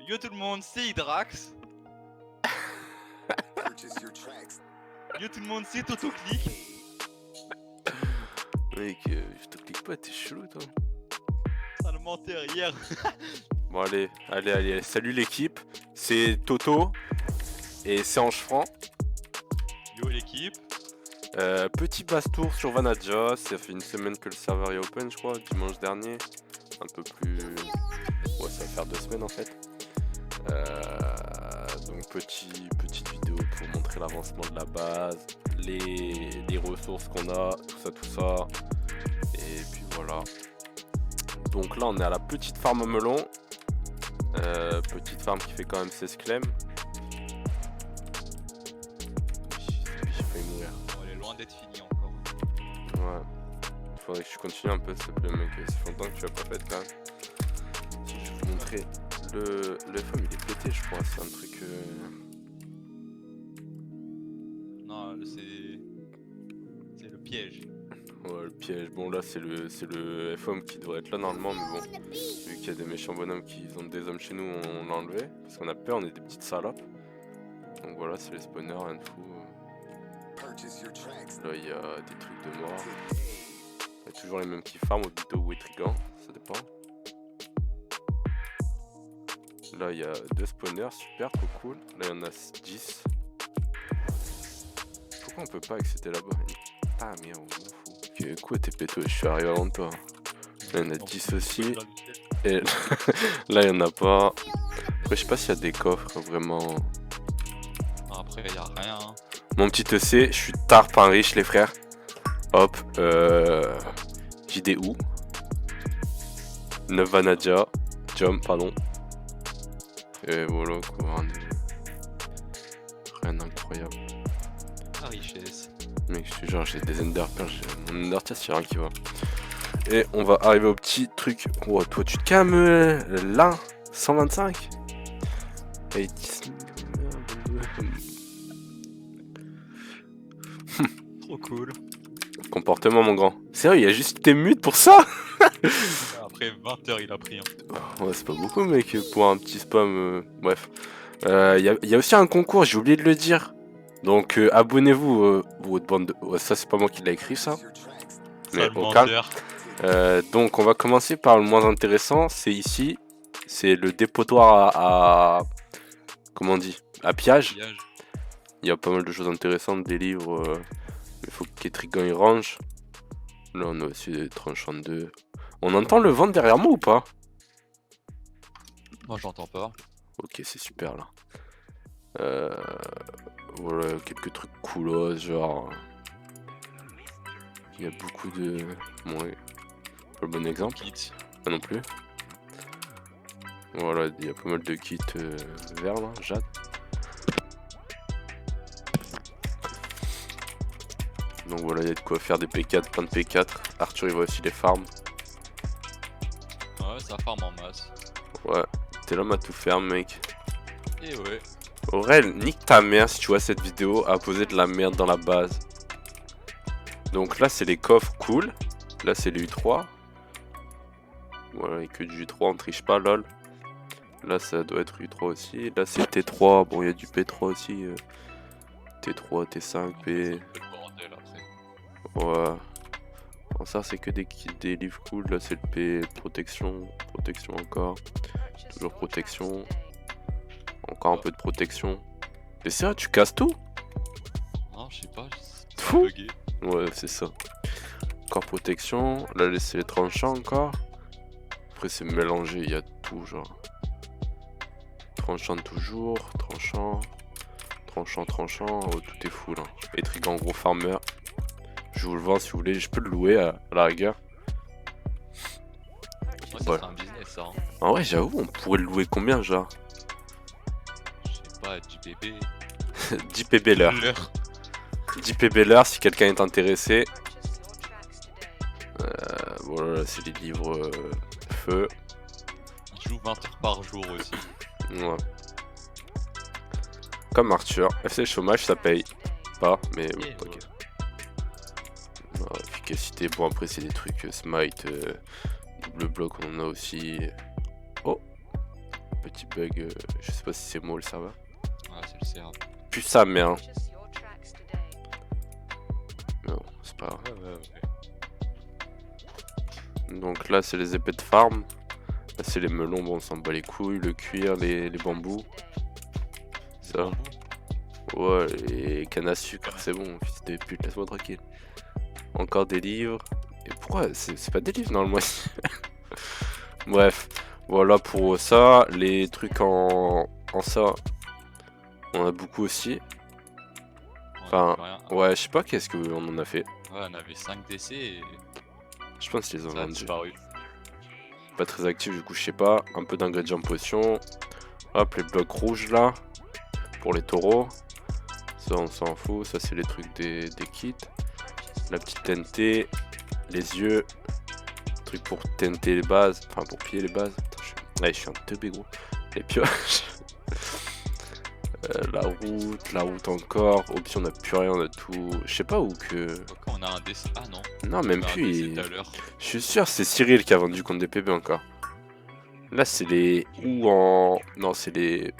Yo tout le monde, c'est Hydrax. Yo tout le monde, c'est Totoclic. Mec, je te clique pas, t'es chelou toi. Ça le menteur hier. Bon allez, salut l'équipe, c'est Toto et c'est Ange Franc. Yo l'équipe. Petit basse-tour sur Vanadja, ça fait une semaine que le serveur est open je crois, dimanche dernier. Un peu plus... Ouais, ça va faire 2 semaines en fait. Donc petite vidéo pour montrer l'avancement de la base, les ressources qu'on a, tout ça. Et puis voilà. Donc là on est à la petite farm à melon. Petite farm qui fait quand même 16 clem. J'ai failli mourir. Bon, elle est loin d'être finie encore. Ouais. Faudrait que je continue un peu s'il te plaît mec, ça fait longtemps que tu l'as pas fait quand même. Si je vais vous montrer. Le FM il est pété je crois, c'est un truc... Non, c'est le piège. Ouais, le piège, bon là c'est le FOM qui devrait être là normalement, mais bon, vu qu'il y a des méchants bonhommes qui ont des hommes chez nous, on l'a enlevé, parce qu'on a peur, on est des petites salopes. Donc voilà, c'est les spawners, rien de fou. Là il y a des trucs de mort. Il y a toujours les mêmes qui farment, Obito ou Etrigan, ça dépend. Là il y a 2 spawners, super, trop cool. Là il y en a 10. Pourquoi on peut pas accéder là-bas? Ah merde, on m'en fout. Ok, quoi t'es péto, je suis arrivé avant toi. Là il y en a 10 aussi. Et là il y en a pas. Après je sais pas s'il y a des coffres vraiment. Non, après y a rien. Hein. Mon petit EC, je suis tard pas riche les frères. Hop, JD où 9 Vanadja, Jump pardon. Et voilà quoi, rien d'incroyable. La richesse. Mec, je te jure, j'ai des Ender Pearls, mon Ender Tier, c'est rien qui va. Et on va arriver au petit truc. Oh, toi, tu te calmes là 125 et 10... Trop cool. Comportement, mon grand. Sérieux, il a juste été mute pour ça? Après 20 heures, il a pris. Hein. Ouais, c'est pas beaucoup, mec, pour un petit spam. Bref. Il y a aussi un concours, j'ai oublié de le dire. Donc abonnez-vous, votre bande de... Ouais, ça c'est pas moi qui l'ai écrit ça. Mais au calme. Donc on va commencer par le moins intéressant, c'est ici. C'est le dépotoir à... Comment on dit? À pillage. Il y a pas mal de choses intéressantes, des livres. Il faut qu'Etrigan il range. Là on a aussi des tranchants 2. On entend le vent derrière moi ou pas? Moi j'entends pas. Ok, c'est super là. Voilà, quelques trucs coolos, genre... Il y a beaucoup de... Bon, ouais. Pas le bon exemple. Kit. Pas non plus. Voilà, il y a pas mal de kits verts là, jade. Donc voilà, il y a de quoi faire des P4, plein de P4. Arthur il va aussi les farms. Ouais, ça farm en masse. Ouais, t'es l'homme à tout faire mec. Et ouais. Aurel, nique ta mère si tu vois cette vidéo à poser de la merde dans la base. Donc là c'est les coffres cool. Là c'est les U3. Voilà, et que du U3 on triche pas lol. Là ça doit être U3 aussi. Là c'est T3, bon il y a du P3 aussi. T3, T5, P... Ouais. Bon, ça c'est que des livres cool. Là c'est le P, protection encore. Toujours protection. Encore un peu de protection. Mais c'est vrai, tu casses tout? Non, je sais pas. Fou. Ouais, c'est ça. Encore protection. Là, c'est les tranchants encore. Après, c'est mélangé, il y a tout, genre. Tranchant toujours, tranchant. Tranchant. Oh, tout est fou là. Etrigan gros farmer. Je vous le vends si vous voulez. Je peux le louer à la rigueur. Ouais, ça, ouais. C'est un business ça. Hein. Ah ouais, j'avoue, on pourrait le louer combien, genre? 10 PB. 10 PB l'heure. 10 PB l'heure si quelqu'un est intéressé. Voilà, c'est les livres feu. Il joue 20 heures par jour aussi. Ouais. Comme Arthur. FC chômage, ça paye pas, mais ok. Ouais, efficacité. Bon, après, c'est des trucs smite, double bloc, on en a aussi. Oh, petit bug, je sais pas si c'est moi le serveur. Ah, c'est le CR. Plus sa mère. Non, c'est pas grave. Ouais. Donc là, c'est les épées de farm. Là, c'est les melons, bon, on s'en bat les couilles. Le cuir, les bambous. Ça. Ouais, les cannes à sucre, c'est bon, fils de pute, laisse-moi tranquille. Encore des livres. Et pourquoi c'est pas des livres normalement? Bref, voilà pour ça. Les trucs en ça, on a beaucoup aussi. Enfin, ouais, je sais pas qu'est-ce qu'on en a fait. Ouais, on avait 5 décès et Je pense qu'ils les ont ça a vendus. disparu. Pas très actif, du coup, je sais pas. Un peu d'ingrédients potions. Hop, les blocs rouges là. Pour les taureaux. Ça, on s'en fout. Ça, c'est les trucs des kits. La petite TNT. Les yeux. Truc pour TNT les bases. Enfin, pour piller les bases. Putain, je suis un teubé gros. Les pioches. La route encore. Option, on a plus rien, on a tout. Je sais pas où que. Quand on a un décès. Ah non. Non, même On a un plus. décès tout à l'heure. Je suis sûr, c'est Cyril qui a vendu contre des PB encore. Là, c'est les. Ou en. Non, c'est les.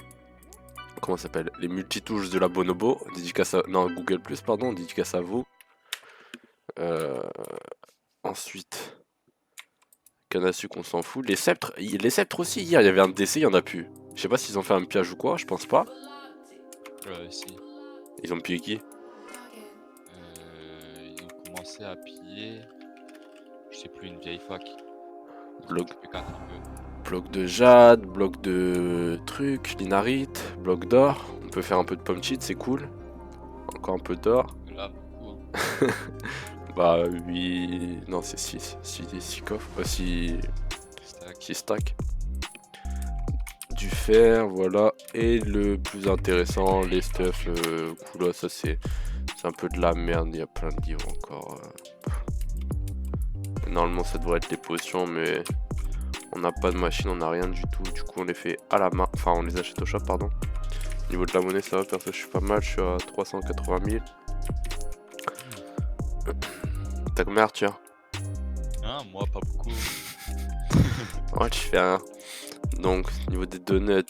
Comment ça s'appelle? Les multitouches de la Bonobo. Dédicace à. Non, Google, pardon. Dédicace à vous. Ensuite. Canne à sucre, on s'en fout. Les sceptres aussi, hier, il y avait un décès, il y en a plus. Je sais pas s'ils ont fait un pillage ou quoi, je pense pas. Si. Ils ont pillé qui? Ils ont commencé à piller. Je sais plus, une vieille fac. Bloc. P4 un peu. Bloc de jade, bloc de trucs, linarite, bloc d'or. On peut faire un peu de pomme cheat, c'est cool. Encore un peu d'or. Là, beaucoup. Hein. Bah 8... Non, c'est 6. 6 coffres. 6 stacks. Du fer, voilà. Et le plus intéressant, les stuff cool, ça c'est un peu de la merde. Il y a plein de livres encore. Normalement, ça devrait être les potions, mais on n'a pas de machine, on n'a rien du tout. Du coup, on les fait à la main. Enfin, on les achète au shop, pardon. Au niveau de la monnaie, ça va, perso, je suis pas mal. Je suis à 380 000. T'as combien, Arthur? Hein, moi, pas beaucoup. Ouais, tu fais rien. Donc, niveau des donuts,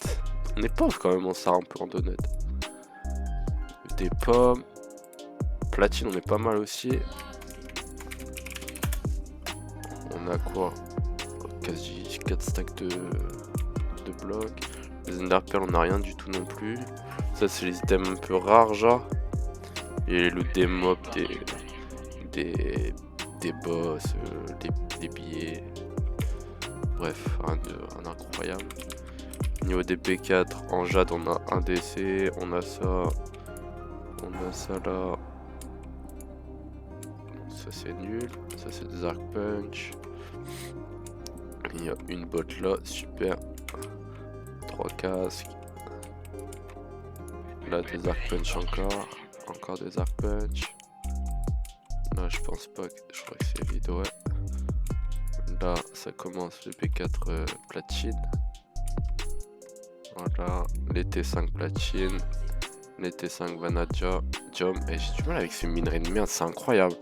on est pauvre quand même, on sort un peu en donuts. Des pommes. Platine, on est pas mal aussi. On a quoi? Quasi 4 stacks de blocs. Les Ender Pearl, on a rien du tout non plus. Ça, c'est les items un peu rares, genre. Et le des mobs, des boss, des billets. Bref, rien d'incroyable. Niveau des P4, en jade, on a un DC, on a ça. On a ça là. Ça c'est nul. Ça c'est des arc punch. Il y a une botte là, super. 3 casques. Là des arc punch encore. Encore des arc punch. Là je pense pas, je crois que c'est vide, ouais. Là ça commence le P4 platine. Voilà, les T5 platine. Les T5 Vanadium. Et j'ai du mal avec ces minerais de merde, c'est incroyable.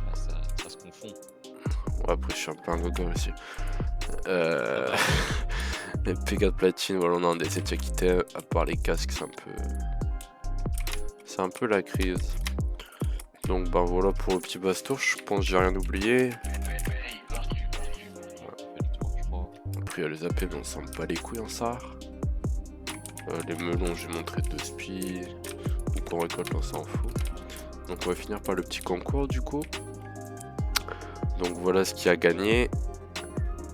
Ah, ça se confond. Ouais, après je suis un peu un gogol aussi. Les P4 platine, voilà, on a un DC de quitté. À part les casques, c'est un peu la crise. Donc ben voilà pour le petit bastour, je pense que j'ai rien oublié. Après il y a les AP, mais on s'en bat les couilles en SAR. Les melons, j'ai montré 2 spies. Ou qu'on récolte, on s'en fout. Donc on va finir par le petit concours du coup. Donc voilà ce qui a gagné.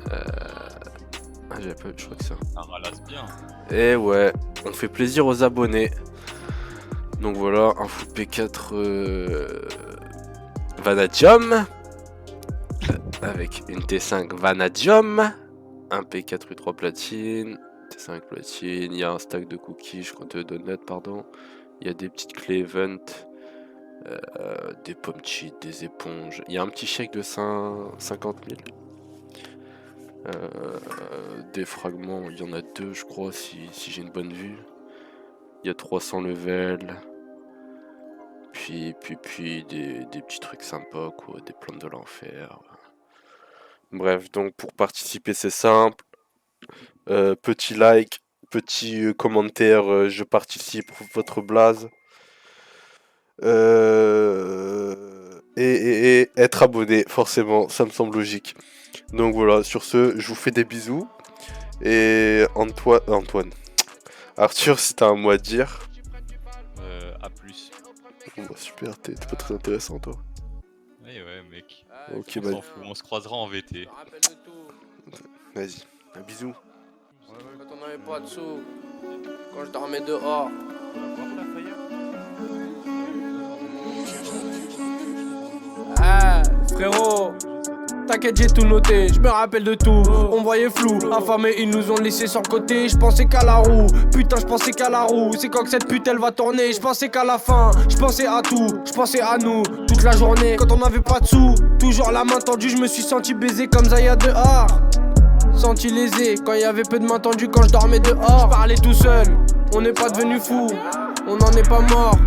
Ah, j'avais pas... je crois que ça. Ça ralasse bien. Et ouais, on fait plaisir aux abonnés. Donc voilà, un full P4 Vanadium. Avec une T5 Vanadium. Un P4 U3 platine. T5 platine. Il y a un stack de cookies, je crois de donuts, pardon. Il y a des petites clés event. Des pommes cheat, des éponges. Il y a un petit chèque de 50 000. Des fragments, il y en a 2 je crois si j'ai une bonne vue. Il y a 300 levels. puis des petits trucs sympas, quoi, des plantes de l'enfer. Bref, donc pour participer, c'est simple. Petit like, petit commentaire, je participe, votre blaze. Et être abonné, forcément, ça me semble logique. Donc voilà, sur ce, je vous fais des bisous. Et Antoine. Arthur, si t'as un mot à dire. À plus. Bon, bah, super, t'es pas très intéressant, toi. Ouais, mec. Ok, On s'en fout, on se croisera en VT. Vas-y, un bisou. Quand on n'avait pas de sous, quand je dormais dehors. Ah, frérot, t'inquiète, j'ai tout noté, je me rappelle de tout. On voyait flou, affamés, ils nous ont laissé sur le côté. Je pensais qu'à la roue, putain, je pensais qu'à la roue. C'est quand que cette pute elle va tourner. Je pensais qu'à la fin, je pensais à tout, je pensais à nous. Toute la journée, quand on n'avait pas de sous, toujours la main tendue, je me suis senti baiser comme Zaya dehors. Senti lésé, quand il y avait peu de main tendue, quand je dormais dehors. Je parlais tout seul, on n'est pas devenu fou, on n'en est pas mort.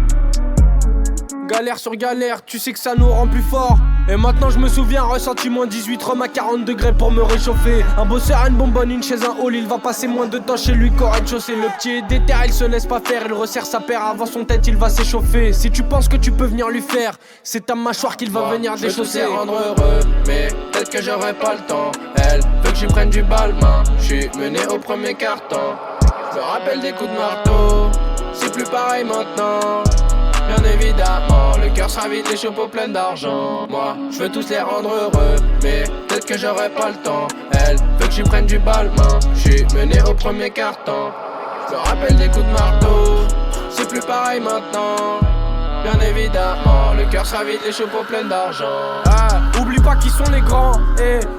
Galère sur galère, tu sais que ça nous rend plus fort. Et maintenant je me souviens, ressenti moins 18, rhum à 40 degrés pour me réchauffer. Un bosseur, une bonbonne, une chaise, un hall, il va passer moins de temps chez lui qu'au rez-de-chaussée. Le petit est déter, il se laisse pas faire, il resserre sa paire avant son tête, il va s'échauffer. Si tu penses que tu peux venir lui faire, c'est ta mâchoire qu'il va venir déchausser. Je veux rendre heureux, mais peut-être que j'aurai pas le temps. Elle veut que j'y prenne du balmain, j'suis mené au premier carton. Je me rappelle des coups de marteau, c'est plus pareil maintenant. Bien évidemment, le cœur sera vide, les chapeaux pleins d'argent. Moi, je veux tous les rendre heureux, mais peut-être que j'aurai pas le temps. Elle veut que j'y prenne du balmain, j'suis mené au premier carton. Je me rappelle des coups de marteau, c'est plus pareil maintenant. Bien évidemment, le cœur sera vide, les chapeaux pleins d'argent. Ah, oublie pas qui sont les grands,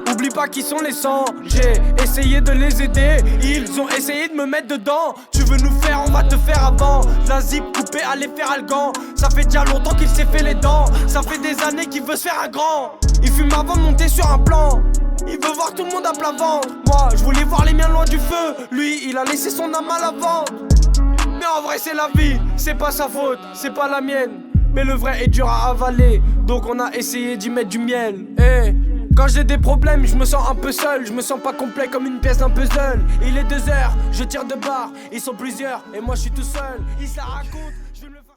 oublie pas qui sont les sangs. J'ai essayé de les aider, ils ont essayé de me mettre dedans. Tu veux nous faire, on va te faire avant. La zip coupée, aller faire Algan. Ça fait déjà longtemps qu'il s'est fait les dents. Ça fait des années qu'il veut se faire un grand. Il fume avant de monter sur un plan. Il veut voir tout le monde à plat ventre. Moi, je voulais voir les miens loin du feu. Lui, il a laissé son âme à la vente. Mais en vrai c'est la vie, c'est pas sa faute, c'est pas la mienne. Mais le vrai est dur à avaler, donc on a essayé d'y mettre du miel. Quand j'ai des problèmes, je me sens un peu seul. Je me sens pas complet comme une pièce d'un puzzle. Il est 2h, je tire de barre, ils sont plusieurs et moi je suis tout seul. Ils se la racontent.